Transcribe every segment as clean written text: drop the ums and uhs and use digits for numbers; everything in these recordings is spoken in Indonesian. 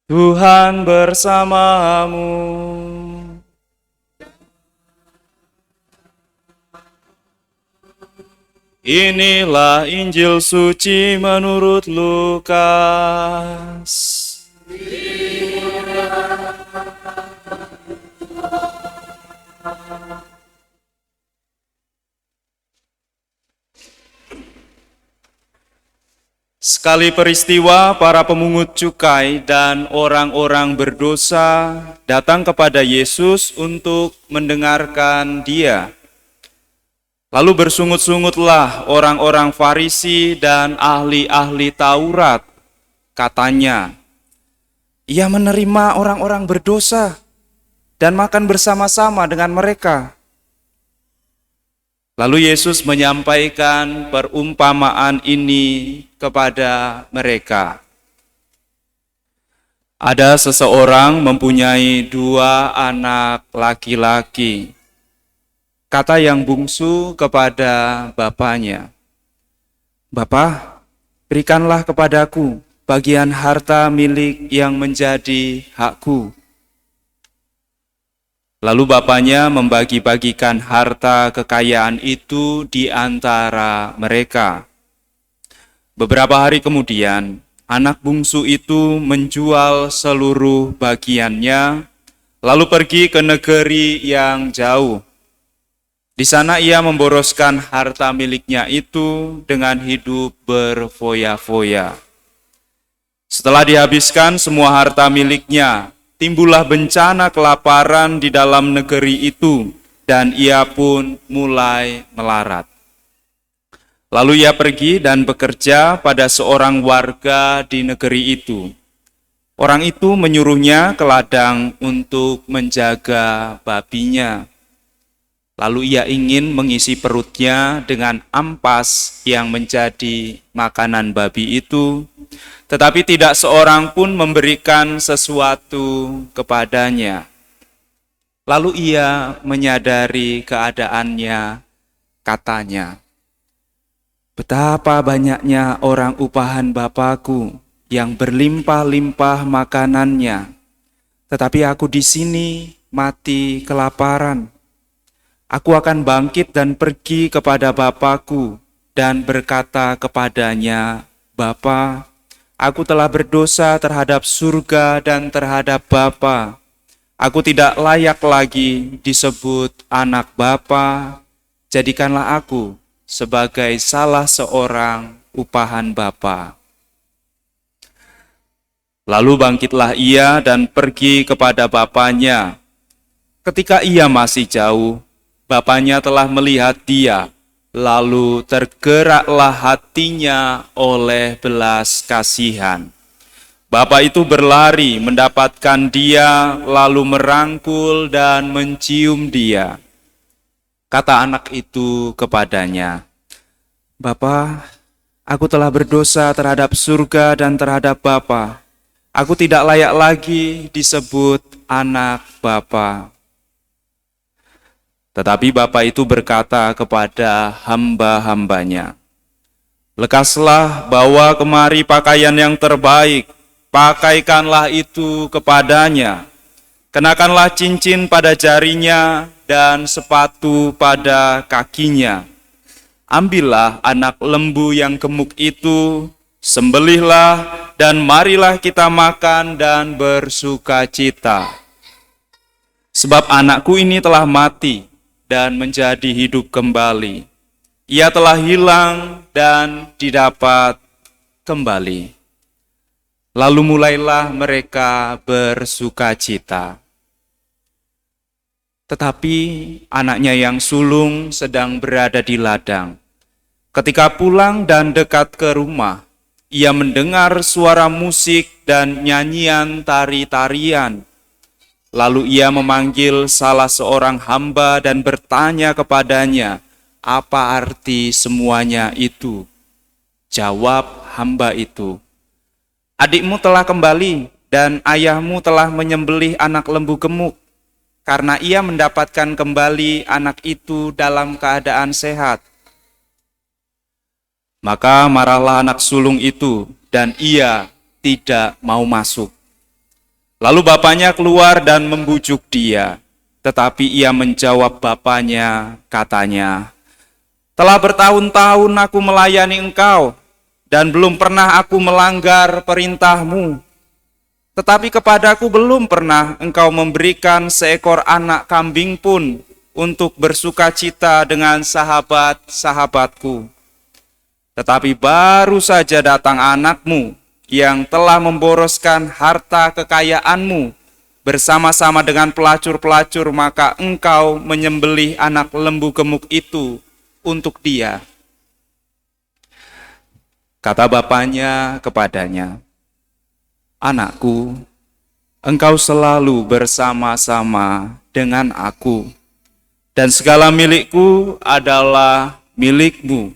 Tuhan bersamamu. Inilah Injil suci menurut Lukas. Sekali peristiwa, para pemungut cukai dan orang-orang berdosa datang kepada Yesus untuk mendengarkan Dia. Lalu bersungut-sungutlah orang-orang Farisi dan ahli-ahli Taurat. Katanya, Ia menerima orang-orang berdosa dan makan bersama-sama dengan mereka. Lalu Yesus menyampaikan perumpamaan ini kepada mereka. Ada seseorang mempunyai 2 anak laki-laki. Kata yang bungsu kepada bapaknya, "Bapa, berikanlah kepadaku bagian harta milik yang menjadi hakku." Lalu bapaknya membagi-bagikan harta kekayaan itu di antara mereka. Beberapa hari kemudian, anak bungsu itu menjual seluruh bagiannya, lalu pergi ke negeri yang jauh. Di sana ia memboroskan harta miliknya itu dengan hidup berfoya-foya. Setelah dihabiskan semua harta miliknya, timbullah bencana kelaparan di dalam negeri itu, dan ia pun mulai melarat. Lalu ia pergi dan bekerja pada seorang warga di negeri itu. Orang itu menyuruhnya ke ladang untuk menjaga babinya. Lalu ia ingin mengisi perutnya dengan ampas yang menjadi makanan babi itu, tetapi tidak seorang pun memberikan sesuatu kepadanya. Lalu ia menyadari keadaannya, katanya, "Betapa banyaknya orang upahan Bapakku yang berlimpah-limpah makanannya, tetapi aku di sini mati kelaparan. Aku akan bangkit dan pergi kepada Bapakku dan berkata kepadanya, Bapa, aku telah berdosa terhadap surga dan terhadap Bapa. Aku tidak layak lagi disebut anak Bapa. Jadikanlah aku sebagai salah seorang upahan Bapa." Lalu bangkitlah ia dan pergi kepada bapaknya. Ketika ia masih jauh, bapaknya telah melihat dia, lalu tergeraklah hatinya oleh belas kasihan. Bapak itu berlari mendapatkan dia, lalu merangkul dan mencium dia. Kata anak itu kepadanya, "Bapa, aku telah berdosa terhadap surga dan terhadap Bapa. Aku tidak layak lagi disebut anak Bapa." Tetapi Bapa itu berkata kepada hamba-hambanya, "Lekaslah, bawa kemari pakaian yang terbaik, pakaikanlah itu kepadanya. Kenakanlah cincin pada jarinya dan sepatu pada kakinya. Ambillah anak lembu yang gemuk itu, sembelihlah, dan marilah kita makan dan bersukacita. Sebab anakku ini telah mati dan menjadi hidup kembali. Ia telah hilang dan didapat kembali." Lalu mulailah mereka bersukacita. Tetapi anaknya yang sulung sedang berada di ladang. Ketika pulang dan dekat ke rumah, ia mendengar suara musik dan nyanyian tari-tarian. Lalu ia memanggil salah seorang hamba dan bertanya kepadanya, "Apa arti semuanya itu?" Jawab hamba itu, "Adikmu telah kembali dan ayahmu telah menyembelih anak lembu gemuk, karena ia mendapatkan kembali anak itu dalam keadaan sehat." Maka marahlah anak sulung itu dan ia tidak mau masuk. Lalu bapaknya keluar dan membujuk dia. Tetapi ia menjawab bapaknya, katanya, "Telah bertahun-tahun aku melayani engkau, dan belum pernah aku melanggar perintahmu. Tetapi kepadaku belum pernah engkau memberikan seekor anak kambing pun untuk bersuka cita dengan sahabat-sahabatku. Tetapi baru saja datang anakmu yang telah memboroskan harta kekayaanmu bersama-sama dengan pelacur-pelacur, maka engkau menyembelih anak lembu gemuk itu untuk dia." Kata bapaknya kepadanya, "Anakku, engkau selalu bersama-sama dengan aku, dan segala milikku adalah milikmu.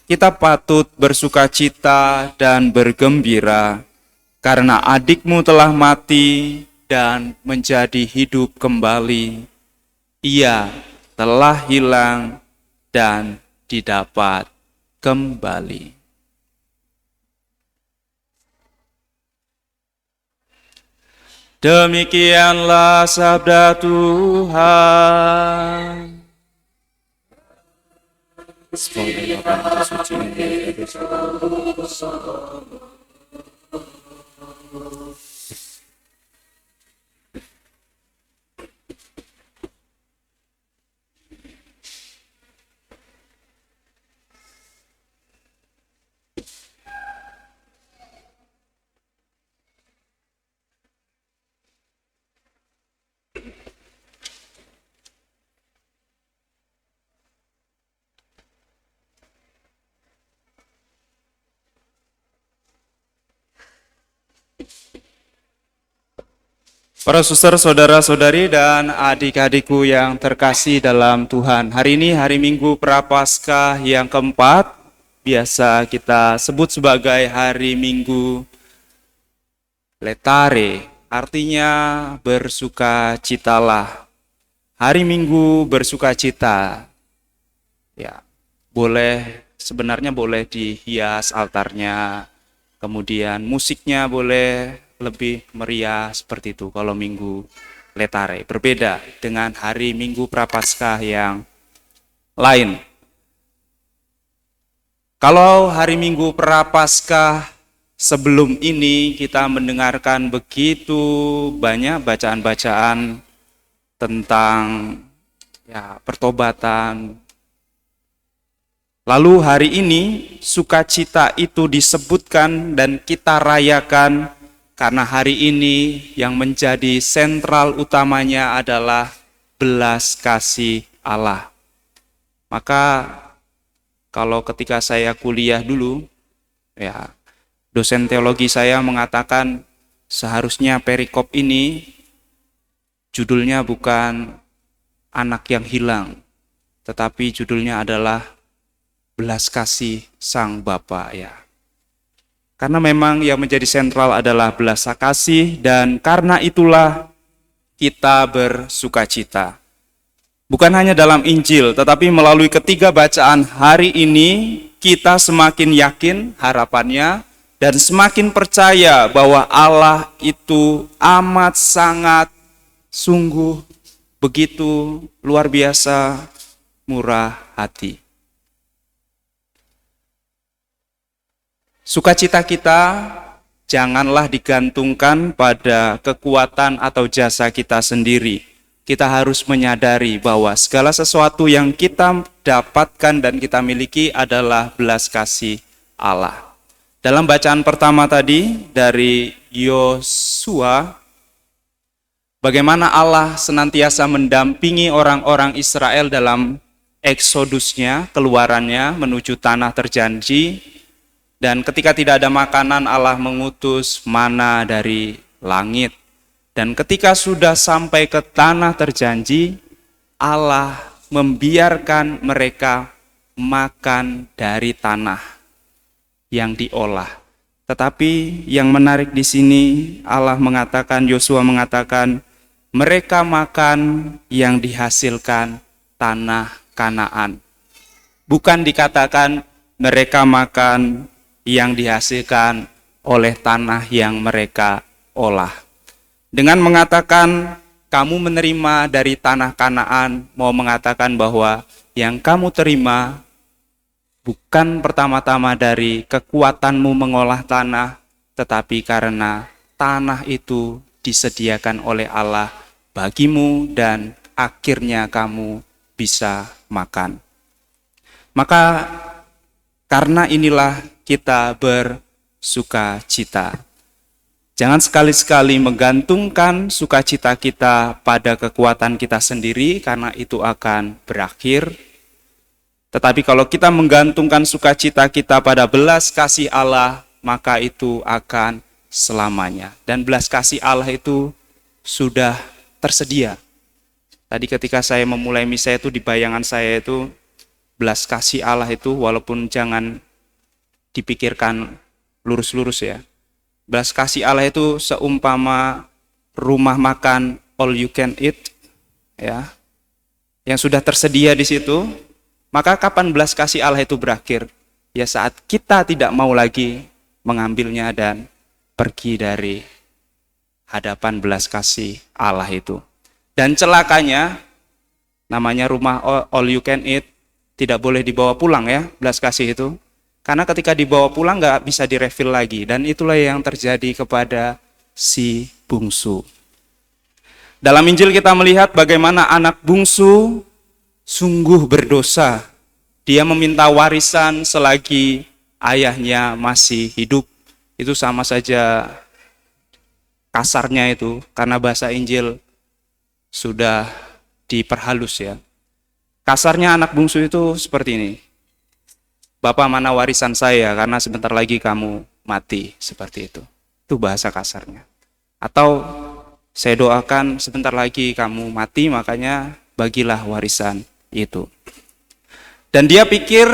Kita patut bersuka cita dan bergembira, karena adikmu telah mati dan menjadi hidup kembali. Ia telah hilang dan didapat kembali." Demikianlah sabda Tuhan. Para suster, saudara-saudari, dan adik-adikku yang terkasih dalam Tuhan, hari ini hari Minggu Prapaskah yang keempat, biasa kita sebut sebagai hari Minggu Letare, artinya bersukacitalah. Hari Minggu bersukacita, ya, sebenarnya boleh dihias altarnya, kemudian musiknya boleh lebih meriah seperti itu kalau Minggu Letare. Berbeda dengan hari Minggu Prapaskah yang lain. Kalau hari Minggu Prapaskah sebelum ini kita mendengarkan begitu banyak bacaan-bacaan tentang pertobatan. Lalu hari ini sukacita itu disebutkan dan kita rayakan karena hari ini yang menjadi sentral utamanya adalah belas kasih Allah. Maka kalau ketika saya kuliah dulu, dosen teologi saya mengatakan seharusnya perikop ini judulnya bukan anak yang hilang, tetapi judulnya adalah belas kasih Sang Bapa, ya. Karena memang yang menjadi sentral adalah belas kasih, dan karena itulah kita bersukacita. Bukan hanya dalam Injil, tetapi melalui ketiga bacaan hari ini, kita semakin yakin harapannya dan semakin percaya bahwa Allah itu amat sangat sungguh begitu luar biasa murah hati. Sukacita kita janganlah digantungkan pada kekuatan atau jasa kita sendiri. Kita harus menyadari bahwa segala sesuatu yang kita dapatkan dan kita miliki adalah belas kasih Allah. Dalam bacaan pertama tadi dari Yosua, bagaimana Allah senantiasa mendampingi orang-orang Israel dalam eksodusnya, keluarannya menuju tanah terjanji. Dan ketika tidak ada makanan, Allah mengutus mana dari langit. Dan ketika sudah sampai ke tanah terjanji, Allah membiarkan mereka makan dari tanah yang diolah. Tetapi yang menarik di sini, Yosua mengatakan, mereka makan yang dihasilkan tanah Kanaan. Bukan dikatakan mereka makan yang dihasilkan oleh tanah yang mereka olah. Dengan mengatakan kamu menerima dari tanah Kanaan, mau mengatakan bahwa yang kamu terima bukan pertama-tama dari kekuatanmu mengolah tanah, tetapi karena tanah itu disediakan oleh Allah bagimu dan akhirnya kamu bisa makan. Maka karena inilah kita bersuka cita. Jangan sekali-sekali menggantungkan sukacita kita pada kekuatan kita sendiri karena itu akan berakhir. Tetapi kalau kita menggantungkan sukacita kita pada belas kasih Allah, maka itu akan selamanya. Dan belas kasih Allah itu sudah tersedia. Tadi ketika saya memulai misa itu, di bayangan saya itu belas kasih Allah itu, walaupun jangan dipikirkan lurus-lurus ya. Belas kasih Allah itu seumpama rumah makan all you can eat ya. Yang sudah tersedia di situ. Maka kapan belas kasih Allah itu berakhir? Ya saat kita tidak mau lagi mengambilnya dan pergi dari hadapan belas kasih Allah itu. Dan celakanya, namanya rumah all you can eat, tidak boleh dibawa pulang ya, belas kasih itu. Karena ketika dibawa pulang nggak bisa direfill lagi. Dan itulah yang terjadi kepada si bungsu. Dalam Injil kita melihat bagaimana anak bungsu sungguh berdosa. Dia meminta warisan selagi ayahnya masih hidup. Itu sama saja kasarnya itu, karena bahasa Injil sudah diperhalus ya. Kasarnya anak bungsu itu seperti ini. Bapak, mana warisan saya karena sebentar lagi kamu mati, seperti itu. Itu bahasa kasarnya. Atau saya doakan sebentar lagi kamu mati, makanya bagilah warisan itu. Dan dia pikir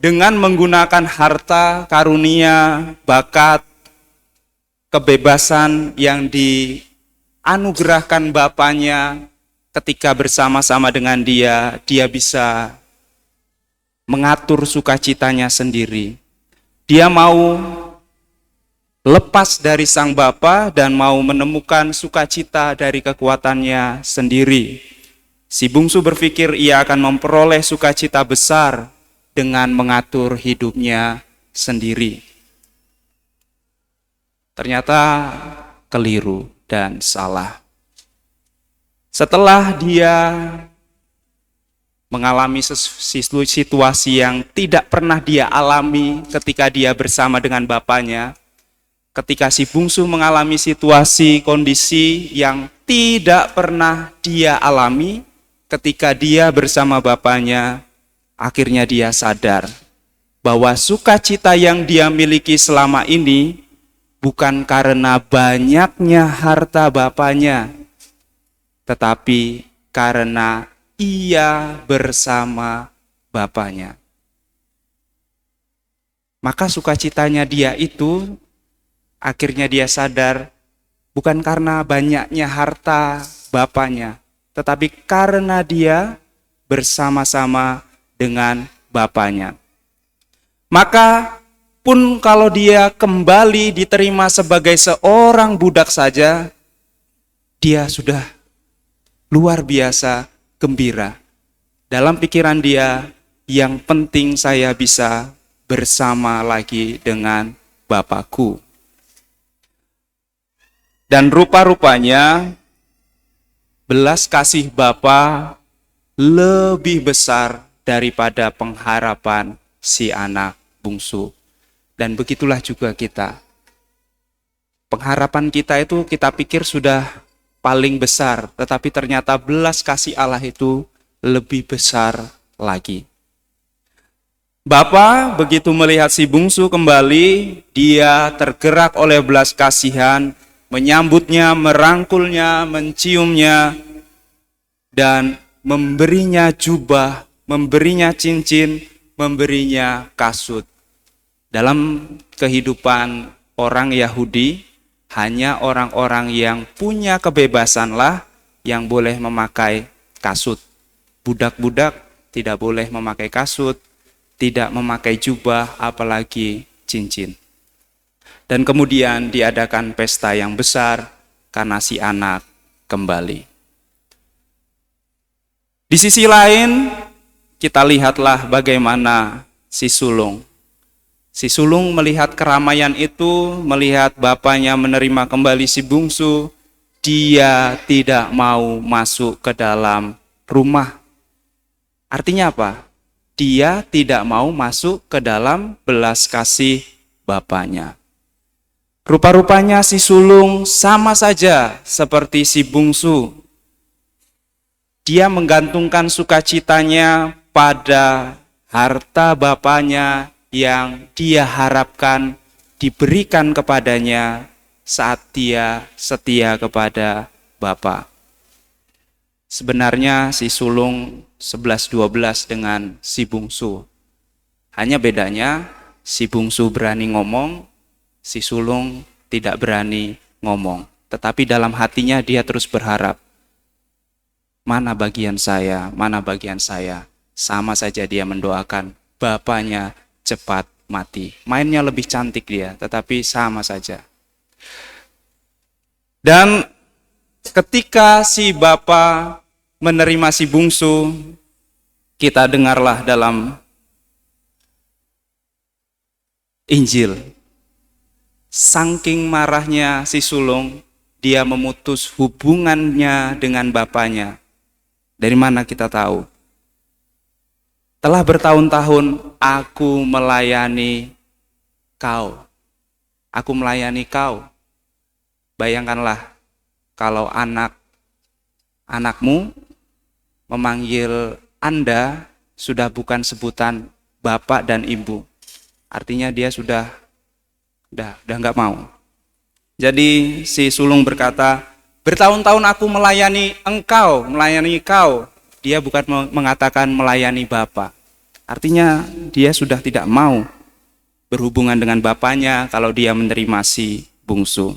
dengan menggunakan harta, karunia, bakat, kebebasan yang dianugerahkan bapaknya ketika bersama-sama dengan dia bisa mengatur sukacitanya sendiri. Dia mau lepas dari sang bapa dan mau menemukan sukacita dari kekuatannya sendiri. Si bungsu berpikir ia akan memperoleh sukacita besar dengan mengatur hidupnya sendiri. Ternyata keliru dan salah. Setelah dia mengalami situasi yang tidak pernah dia alami ketika dia bersama dengan bapaknya, ketika si bungsu mengalami situasi, kondisi yang tidak pernah dia alami ketika dia bersama bapaknya, akhirnya dia sadar bahwa sukacita yang dia miliki selama ini bukan karena banyaknya harta bapaknya, tetapi karena ia bersama bapaknya. Maka sukacitanya dia itu, akhirnya dia sadar, bukan karena banyaknya harta bapaknya, tetapi karena dia bersama-sama dengan bapaknya. Maka pun kalau dia kembali diterima sebagai seorang budak saja, dia sudah luar biasa gembira. Dalam pikiran dia, yang penting saya bisa bersama lagi dengan Bapakku. Dan rupa-rupanya belas kasih Bapa lebih besar daripada pengharapan si anak bungsu. Dan begitulah juga kita. Pengharapan kita itu kita pikir sudah paling besar, tetapi ternyata belas kasih Allah itu lebih besar lagi. Bapa begitu melihat si bungsu kembali, dia tergerak oleh belas kasihan, menyambutnya, merangkulnya, menciumnya, dan memberinya jubah, memberinya cincin, memberinya kasut. Dalam kehidupan orang Yahudi, hanya orang-orang yang punya kebebasanlah yang boleh memakai kasut. Budak-budak tidak boleh memakai kasut, tidak memakai jubah, apalagi cincin. Dan kemudian diadakan pesta yang besar, karena si anak kembali. Di sisi lain, kita lihatlah bagaimana si sulung. Si sulung melihat keramaian itu, melihat bapaknya menerima kembali si bungsu, dia tidak mau masuk ke dalam rumah. Artinya apa? Dia tidak mau masuk ke dalam belas kasih bapaknya. Rupa-rupanya si sulung sama saja seperti si bungsu. Dia menggantungkan sukacitanya pada harta bapaknya yang dia harapkan diberikan kepadanya saat dia setia kepada Bapa. Sebenarnya si sulung 11-12 dengan si bungsu. Hanya bedanya si bungsu berani ngomong, si sulung tidak berani ngomong. Tetapi dalam hatinya dia terus berharap, mana bagian saya, mana bagian saya. Sama saja dia mendoakan bapaknya cepat mati. Mainnya lebih cantik dia, tetapi sama saja. Dan ketika si bapa menerima si bungsu, kita dengarlah dalam Injil. Saking marahnya si sulung, dia memutus hubungannya dengan bapaknya. Dari mana kita tahu? Telah bertahun-tahun aku melayani kau. Aku melayani kau. Bayangkanlah kalau anakmu memanggil Anda sudah bukan sebutan bapak dan ibu. Artinya dia sudah nggak mau. Jadi si sulung berkata, bertahun-tahun aku melayani engkau, melayani kau. Dia bukan mengatakan melayani Bapa. Artinya dia sudah tidak mau berhubungan dengan bapaknya kalau dia menerima si bungsu.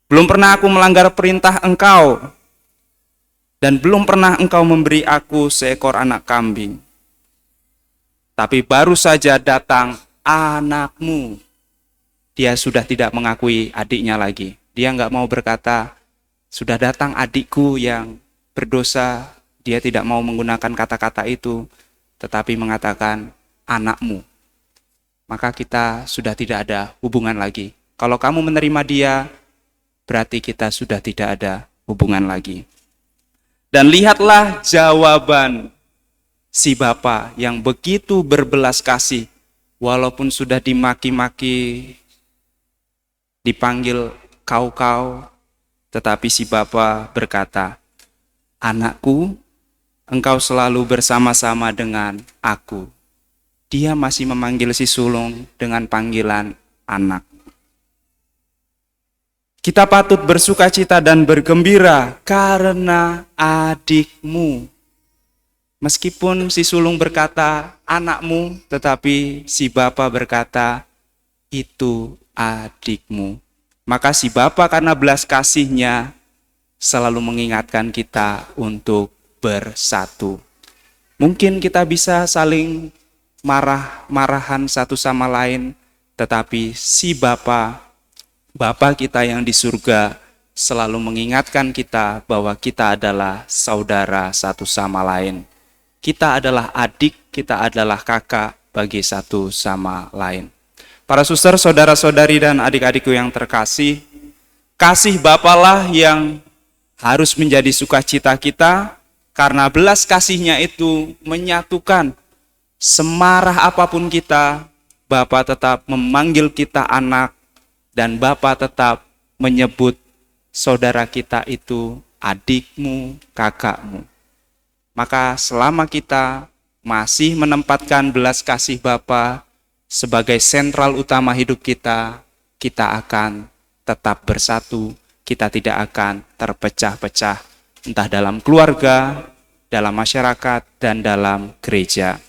Belum pernah aku melanggar perintah engkau, dan belum pernah engkau memberi aku seekor anak kambing. Tapi baru saja datang anakmu. Dia sudah tidak mengakui adiknya lagi. Dia nggak mau berkata, sudah datang adikku yang berdosa. Dia tidak mau menggunakan kata-kata itu, tetapi mengatakan anakmu. Maka kita sudah tidak ada hubungan lagi. Kalau kamu menerima dia, berarti kita sudah tidak ada hubungan lagi. Dan lihatlah jawaban si bapa yang begitu berbelas kasih, walaupun sudah dimaki-maki, dipanggil kau-kau, tetapi si bapa berkata, anakku, engkau selalu bersama-sama dengan aku. Dia masih memanggil si sulung dengan panggilan anak. Kita patut bersukacita dan bergembira karena adikmu. Meskipun si sulung berkata anakmu, tetapi si bapa berkata itu adikmu. Maka si bapa karena belas kasihnya selalu mengingatkan kita untuk bersatu. Mungkin kita bisa saling marah-marahan satu sama lain, tetapi si Bapa kita yang di surga selalu mengingatkan kita bahwa kita adalah saudara satu sama lain. Kita adalah adik, kita adalah kakak bagi satu sama lain. Para suster, saudara-saudari dan adik-adikku yang terkasih, kasih Bapalah yang harus menjadi sukacita kita, karena belas kasihnya itu menyatukan. Semarah apapun kita, Bapa tetap memanggil kita anak, dan Bapa tetap menyebut saudara kita itu adikmu, kakakmu. Maka selama kita masih menempatkan belas kasih Bapa sebagai sentral utama hidup kita, kita akan tetap bersatu, kita tidak akan terpecah-pecah, entah dalam keluarga, dalam masyarakat, dan dalam gereja.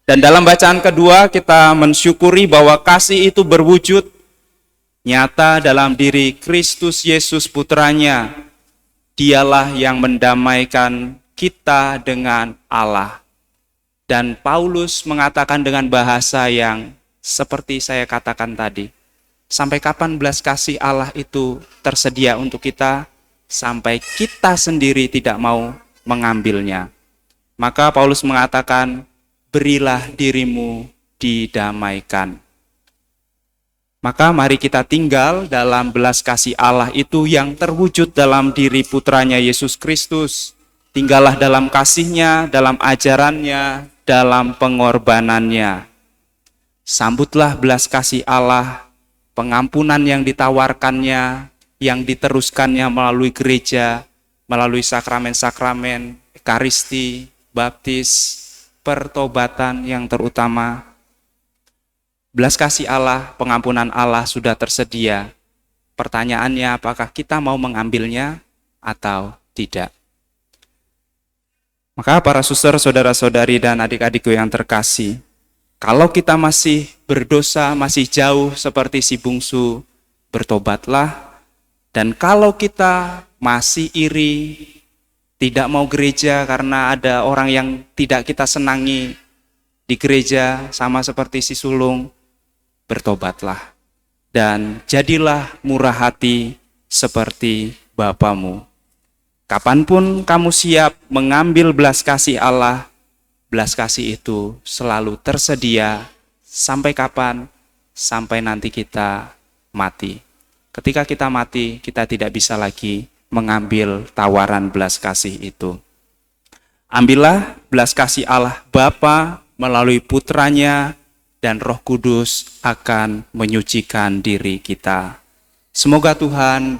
Dan dalam bacaan kedua, kita mensyukuri bahwa kasih itu berwujud nyata dalam diri Kristus Yesus Putranya. Dialah yang mendamaikan kita dengan Allah. Dan Paulus mengatakan dengan bahasa yang seperti saya katakan tadi, Sampai kapan belas kasih Allah itu tersedia untuk kita? Sampai kita sendiri tidak mau mengambilnya. Maka Paulus mengatakan, berilah dirimu didamaikan. Maka mari kita tinggal dalam belas kasih Allah itu yang terwujud dalam diri putranya Yesus Kristus. Tinggallah dalam kasih-Nya, dalam ajarannya, dalam pengorbanannya. Sambutlah belas kasih Allah, pengampunan yang ditawarkannya, yang diteruskannya melalui gereja, melalui sakramen-sakramen, ekaristi, baptis, pertobatan yang terutama. Belas kasih Allah, pengampunan Allah sudah tersedia. Pertanyaannya, apakah kita mau mengambilnya atau tidak? Maka para suster, saudara-saudari, dan adik-adikku yang terkasih, kalau kita masih berdosa, masih jauh seperti si bungsu, bertobatlah. Dan kalau kita masih iri, tidak mau gereja karena ada orang yang tidak kita senangi di gereja, sama seperti si sulung, bertobatlah. Dan jadilah murah hati seperti Bapamu. Kapanpun kamu siap mengambil belas kasih Allah, belas kasih itu selalu tersedia. Sampai kapan? Sampai nanti kita mati. Ketika kita mati, kita tidak bisa lagi mengambil tawaran belas kasih itu. Ambillah belas kasih Allah Bapa melalui putranya, dan Roh Kudus akan menyucikan diri kita. Semoga Tuhan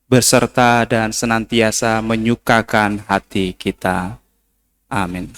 berserta dan senantiasa menyukakan hati kita. Amin.